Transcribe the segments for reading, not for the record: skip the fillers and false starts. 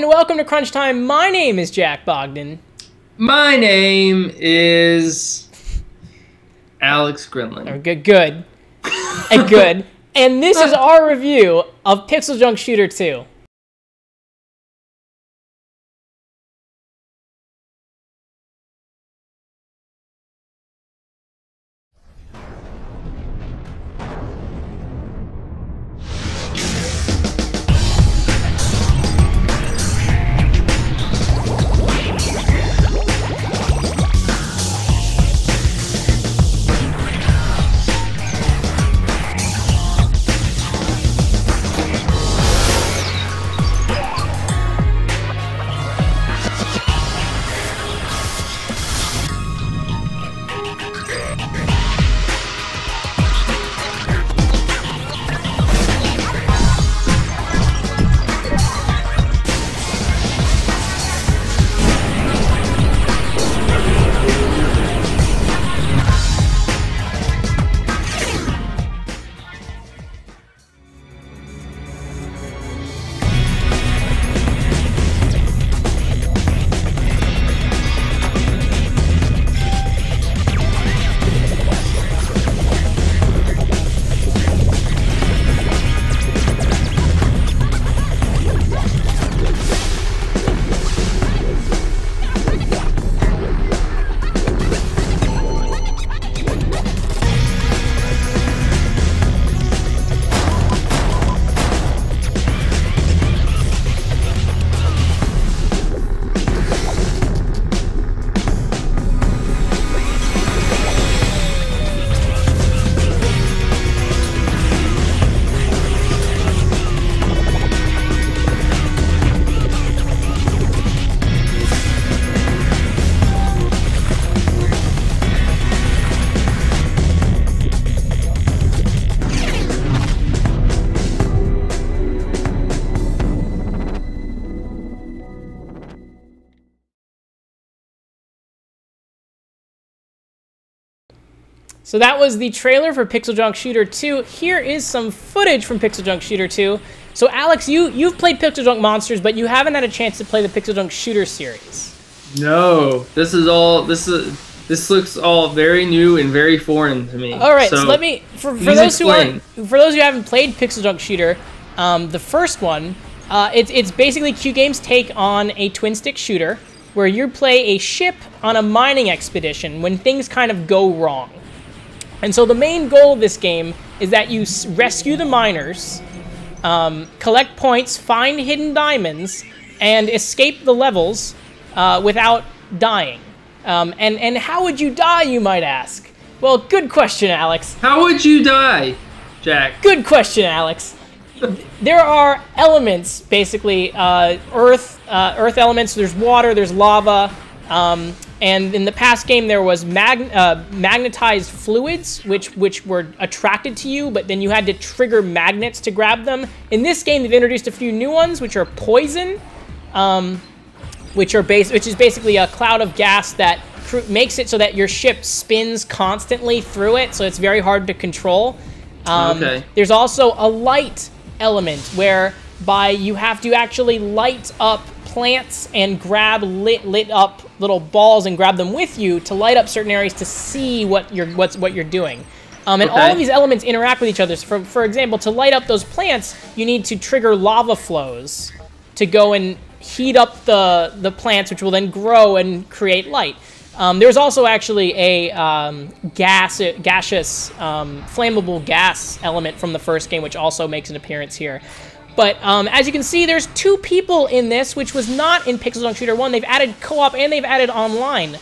and welcome to Crunch Time. My name is Jack Bogdan. My name is Alex Grinlin. Good. Good. And this is our review of PixelJunk Shooter 2. So that was the trailer for PixelJunk Shooter 2. Here is some footage from PixelJunk Shooter 2. So Alex, you've played PixelJunk Monsters, but you haven't had a chance to play the PixelJunk Shooter series. No, this looks all very new and very foreign to me. All right, so let me for those who haven't played PixelJunk Shooter, the first one, it's basically Q Games' take on a twin-stick shooter where you play a ship on a mining expedition when things kind of go wrong. And so the main goal of this game is that you rescue the miners, collect points, find hidden diamonds, and escape the levels without dying. And how would you die, you might ask? Well, good question, Alex. How would you die, Jack? Good question, Alex. There are elements, basically, earth elements. There's water, there's lava. And in the past game, there was magnetized fluids, which were attracted to you, but then you had to trigger magnets to grab them. In this game, they've introduced a few new ones, which are poison, which is basically a cloud of gas that makes it so that your ship spins constantly through it, so it's very hard to control. Okay. There's also a light element, whereby you have to actually light up plants and grab lit up little balls and grab them with you to light up certain areas to see what you're doing. And all of these elements interact with each other. So for example, to light up those plants, you need to trigger lava flows to go and heat up the plants, which will then grow and create light. There's also actually a gaseous flammable gas element from the first game, which also makes an appearance here. But as you can see, there's 2 people in this, which was not in PixelJunk Shooter 1. They've added co-op and they've added online.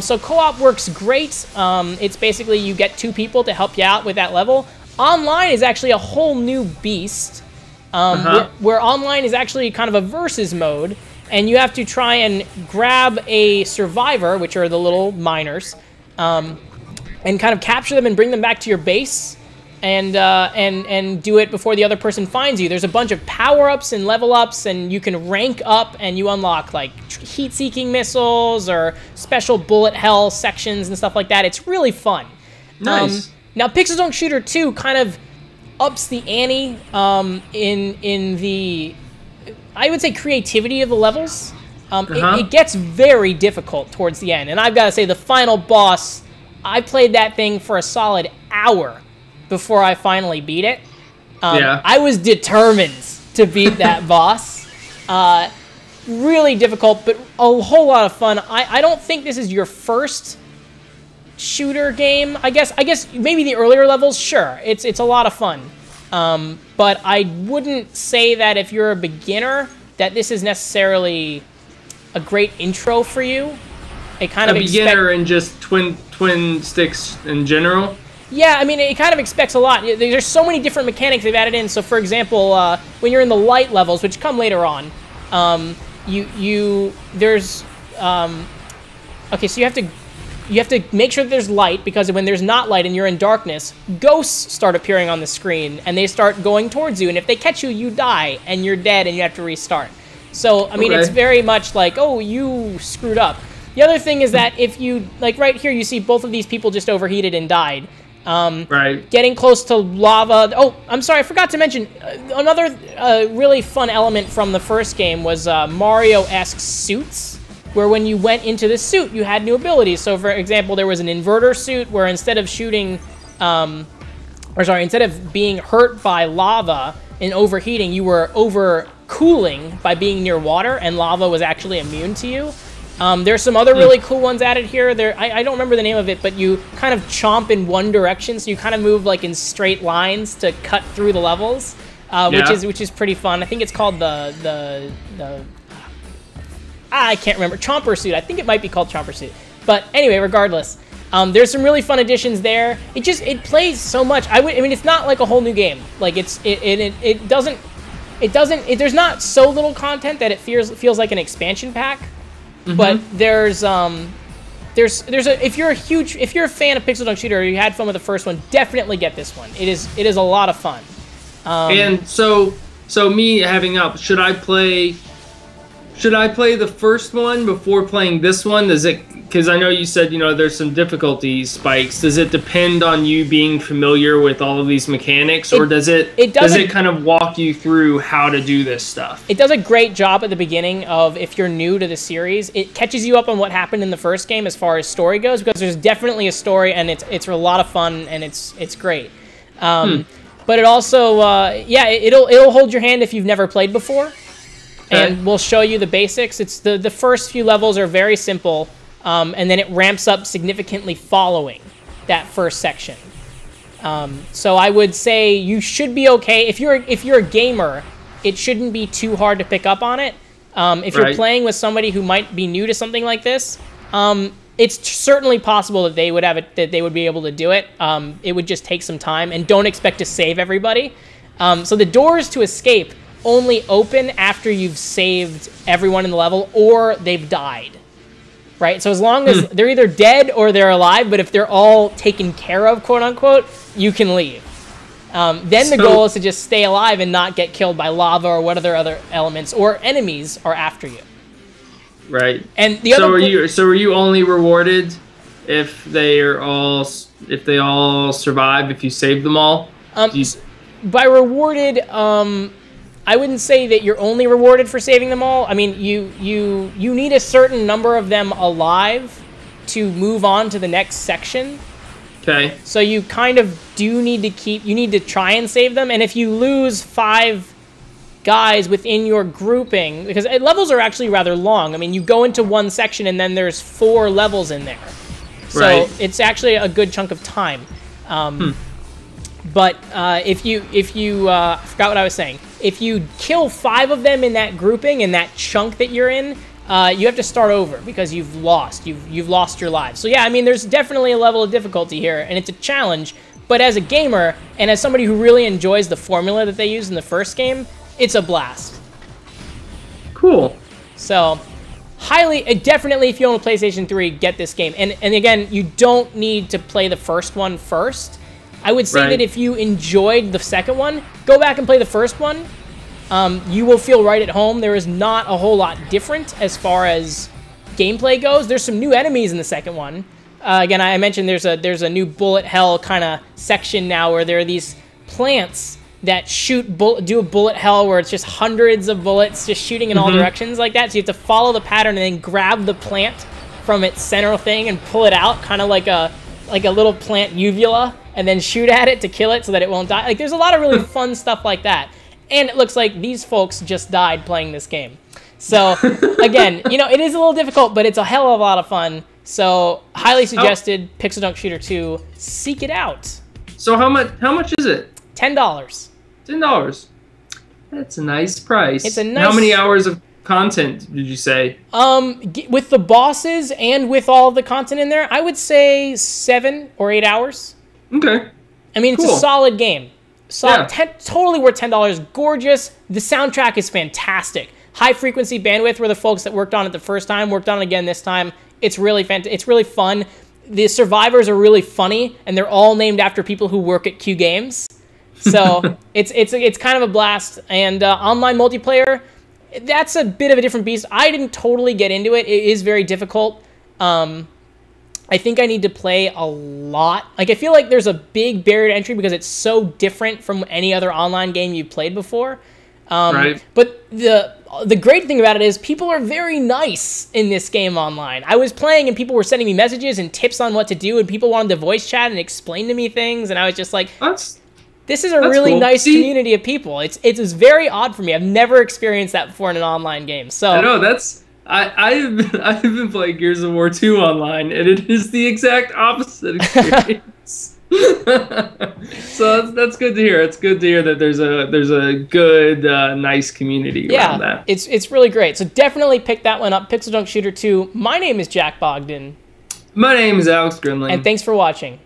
So co-op works great. It's basically you get 2 people to help you out with that level. Online is actually a whole new beast, where online is actually kind of a versus mode, and you have to try and grab a survivor, which are the little miners, and kind of capture them and bring them back to your base. And do it before the other person finds you. There's a bunch of power-ups and level-ups, and you can rank up, and you unlock, like, heat-seeking missiles or special bullet hell sections and stuff like that. It's really fun. Nice. Now, PixelJunk Shooter 2 kind of ups the ante in the I would say, creativity of the levels. It gets very difficult towards the end. And I've got to say, the final boss, I played that thing for a solid hour before I finally beat it. I was determined to beat that boss. Really difficult, but a whole lot of fun. I don't think this is your first shooter game. I guess maybe the earlier levels, sure. It's a lot of fun. But I wouldn't say that if you're a beginner, that this is necessarily a great intro for you. It kind of beginner and just twin sticks in general. Yeah, I mean, it kind of expects a lot. There's so many different mechanics they've added in. So, for example, when you're in the light levels, which come later on, there's okay, so you have to make sure that there's light, because when there's not light and you're in darkness, ghosts start appearing on the screen and they start going towards you, and if they catch you, you die and you're dead and you have to restart. So, I mean, it's very much like, oh, you screwed up. The other thing is that if you, like right here, you see both of these people just overheated and died. Getting close to lava. Oh, I'm sorry, I forgot to mention, another really fun element from the first game was Mario-esque suits, where when you went into the suit, you had new abilities. So, for example, there was an inverter suit where instead of shooting, instead of being hurt by lava and overheating, you were overcooling by being near water, and lava was actually immune to you. There's some other really cool ones added here. I don't remember the name of it, but you kind of chomp in one direction, so you kind of move like in straight lines to cut through the levels, which is pretty fun. I think it's called I can't remember. Chomper Suit. I think it might be called Chomper Suit. But anyway, regardless, there's some really fun additions there. It plays so much. I mean, it's not like a whole new game. Like there's not so little content that it feels like an expansion pack. But if you're a fan of PixelJunk Shooter, or you had fun with the first one, definitely get this one. It is a lot of fun. And so me having up, should I play the first one before playing this one? Because I know you said, there's some difficulty spikes. Does it depend on you being familiar with all of these mechanics, or does it kind of walk you through how to do this stuff? It does a great job at the beginning of, if you're new to the series, it catches you up on what happened in the first game as far as story goes, because there's definitely a story, and it's a lot of fun, and it's great. But it also, it'll hold your hand if you've never played before. And we'll show you the basics. It's the first few levels are very simple, and then it ramps up significantly following that first section. So I would say you should be okay. If you're a gamer, it shouldn't be too hard to pick up on it. If you're playing with somebody who might be new to something like this, it's certainly possible that they would be able to do it. It would just take some time, and don't expect to save everybody. So the doors to escape only open after you've saved everyone in the level or they've died, right? So as long as they're either dead or they're alive, but if they're all taken care of, quote unquote, you can leave. Then the goal is to just stay alive and not get killed by lava or what other elements or enemies are after you. Right. And the are you only rewarded if they all survive, if you save them all? By rewarded, I wouldn't say that you're only rewarded for saving them all. I mean, you need a certain number of them alive to move on to the next section. Okay. So you kind of do need to try and save them. And if you lose 5 guys within your grouping, because levels are actually rather long. I mean, you go into one section and then there's 4 levels in there. So it's actually a good chunk of time. But if you I forgot what I was saying. If you kill 5 of them in that grouping, in that chunk that you're in, you have to start over because you've lost your lives. So yeah, I mean, there's definitely a level of difficulty here, and it's a challenge. But as a gamer, and as somebody who really enjoys the formula that they used in the first game, it's a blast. Cool. So, definitely, if you own a PlayStation 3, get this game. And again, you don't need to play the first one first. I would say that if you enjoyed the second one, go back and play the first one. You will feel right at home. There is not a whole lot different as far as gameplay goes. There's some new enemies in the second one. Again, I mentioned there's a new bullet hell kind of section now where there are these plants that do a bullet hell where it's just hundreds of bullets just shooting in all directions like that. So you have to follow the pattern and then grab the plant from its center thing and pull it out, kind of like a little plant uvula, and then shoot at it to kill it so that it won't die. Like, there's a lot of really fun stuff like that. And it looks like these folks just died playing this game. So, again, you know, it is a little difficult, but it's a hell of a lot of fun. So, highly suggested, PixelJunk Shooter 2. Seek it out. So how much is it? $10. $10. That's a nice price. It's a nice... How many hours of content did you say? With the bosses and with all of the content in there, I would say 7 or 8 hours. Okay. I mean, it's cool. a solid game. Solid, Yeah. totally worth $10. Gorgeous. The soundtrack is fantastic. High frequency bandwidth, where the folks that worked on it the first time worked on it again this time. It's really it's really fun. The survivors are really funny, and they're all named after people who work at Q Games. So it's kind of a blast. And online multiplayer, that's a bit of a different beast. I didn't totally get into it. It is very difficult. I think I need to play a lot. Like, I feel like there's a big barrier to entry because it's so different from any other online game you've played before. Right. But the great thing about it is people are very nice in this game online. I was playing and people were sending me messages and tips on what to do, and people wanted to voice chat and explain to me things, and I was just like, this is a really cool. nice community of people. It's very odd for me. I've never experienced that before in an online game. So I know I've been playing Gears of War 2 online, and it is the exact opposite experience. So that's good to hear. It's good to hear that there's a good, nice community around that. It's really great. So definitely pick that one up, PixelJunk Shooter 2. My name is Jack Bogdan. My name is Alex Grimling. And thanks for watching.